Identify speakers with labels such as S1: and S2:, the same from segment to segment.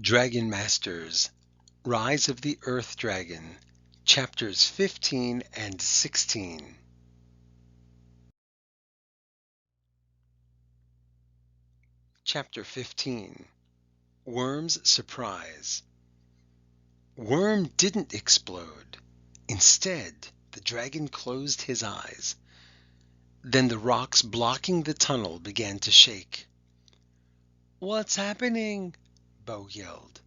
S1: Dragon Masters, Rise of the Earth Dragon, Chapters 15 and 16. Chapter 15. Worm's Surprise. Worm didn't explode. Instead, the dragon closed his eyes. Then the rocks blocking the tunnel began to shake. "What's happening?" Bo yelled.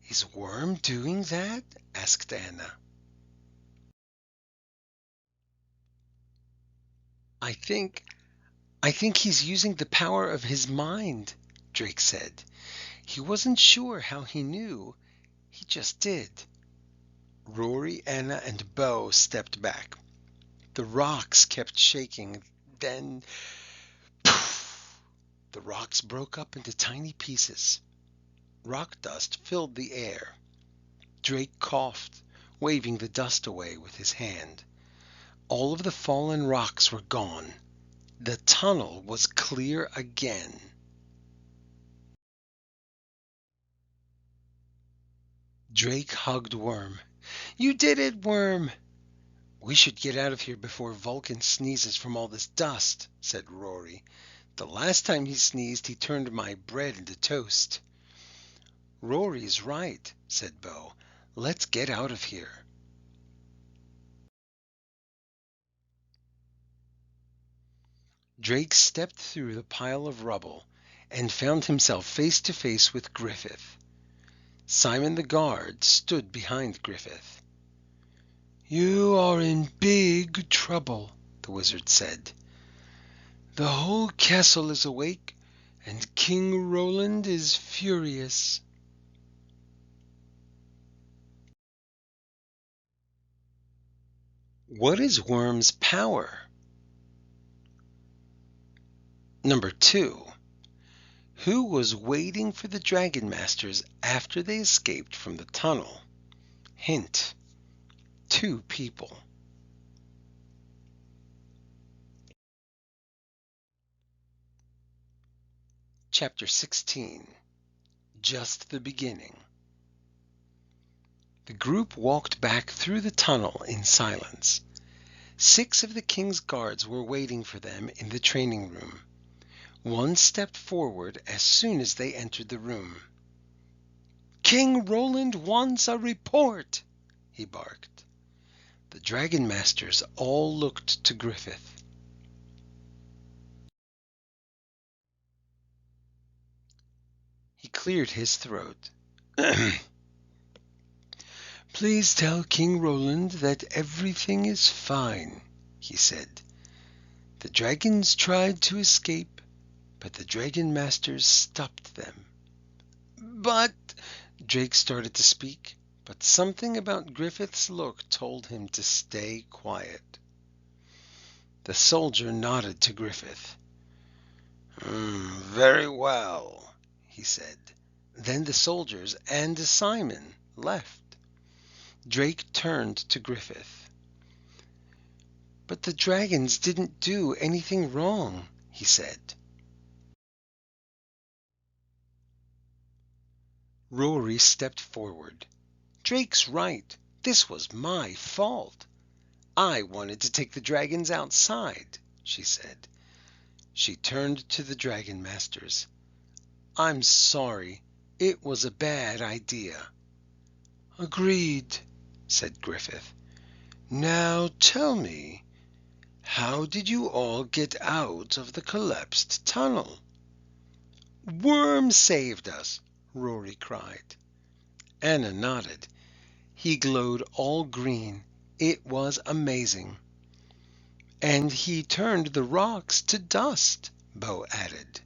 S1: "Is Worm doing that?" asked Anna. I think he's using the power of his mind," Drake said. "He wasn't sure how he knew. He just did." Rory, Anna, and Bo stepped back. The rocks kept shaking. Then, poof! The rocks broke up into tiny pieces. Rock dust filled the air. Drake coughed, waving the dust away with his hand. All of the fallen rocks were gone. The tunnel was clear again. Drake hugged Worm. "You did it, Worm!" "We should get out of here before Vulcan sneezes from all this dust," said Rory. "The last time he sneezed, he turned my bread into toast." "Rory's right," said Bo. "Let's get out of here." Drake stepped through the pile of rubble and found himself face to face with Griffith. Simon the guard stood behind Griffith. "You are in big trouble," the wizard said. "The whole castle is awake, and King Roland is furious." What is Worm's power? Number 2. Who was waiting for the Dragon Masters after they escaped from the tunnel? Hint: 2 people. Chapter 16. Just the beginning. The group walked back through the tunnel in silence. 6 of the king's guards were waiting for them in the training room. One stepped forward as soon as they entered the room. "King Roland wants a report," he barked. The Dragon Masters all looked to Griffith. He cleared his throat. "Please tell King Roland that everything is fine," he said. "The dragons tried to escape, but the Dragon Masters stopped them." "But—" Drake started to speak, but something about Griffith's look told him to stay quiet. The soldier nodded to Griffith. "Very well," he said. Then the soldiers and Simon left. Drake turned to Griffith. "But the dragons didn't do anything wrong," he said. Rory stepped forward. "Drake's right. This was my fault. I wanted to take the dragons outside," she said. She turned to the Dragon Masters. "I'm sorry. It was a bad idea." "Agreed," said Griffith. "Now tell me, how did you all get out of the collapsed tunnel?" "Worm saved us," Rory cried. Anna nodded. "He glowed all green. It was amazing." "And he turned the rocks to dust," Bo added.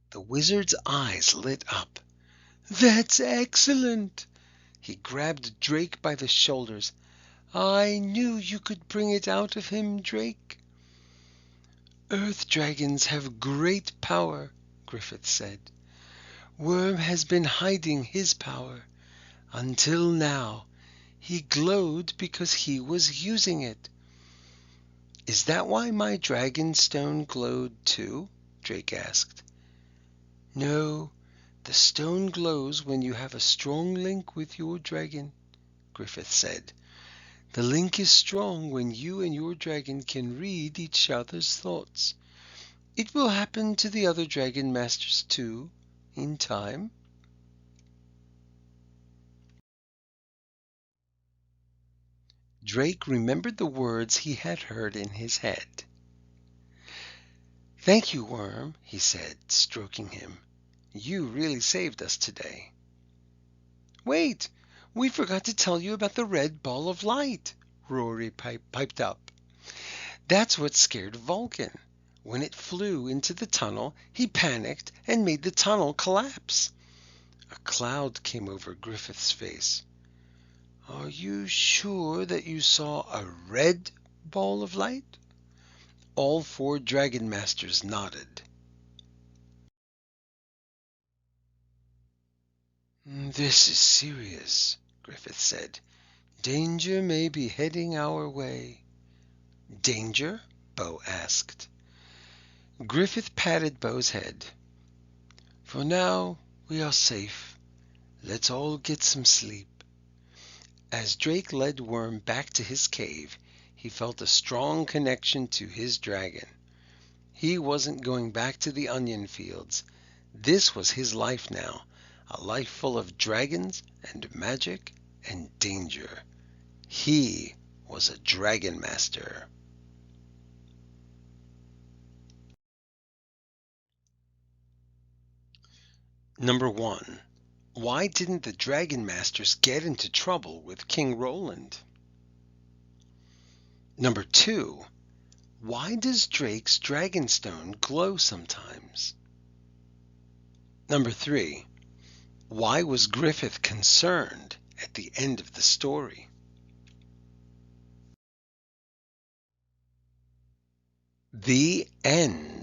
S1: The wizard's eyes lit up. "That's excellent!" He grabbed Drake by the shoulders. "I knew you could bring it out of him, Drake." "Earth dragons have great power," Griffith said. "Worm has been hiding his power. Until now, he glowed because he was using it." "Is that why my dragon stone glowed too?" Drake asked. No, the stone glows when you have a strong link with your dragon, Griffith said. The link is strong when you and your dragon can read each other's thoughts. It will happen to the other dragon masters too, in time. Drake remembered the words he had heard in his head. Thank you, Worm, he said, stroking him. You really saved us today. Wait, we forgot to tell you about the red ball of light, Rory piped up. That's what scared Vulcan. When it flew into the tunnel, he panicked and made the tunnel collapse. A cloud came over Griffith's face. Are you sure that you saw a red ball of light? All four dragon masters nodded. This is serious, Griffith said. Danger may be heading our way. Danger? Bo asked. Griffith patted Bo's head. For now, we are safe. Let's all get some sleep. As Drake led Worm back to his cave, he felt a strong connection to his dragon. He wasn't going back to the onion fields. This was his life now, a life full of dragons and magic and danger. He was a dragon master. Number 1. Why didn't the dragon masters get into trouble with King Roland? Number 2. Why does Drake's dragonstone glow sometimes? Number 3. Why was Griffith concerned at the end of the story? The end.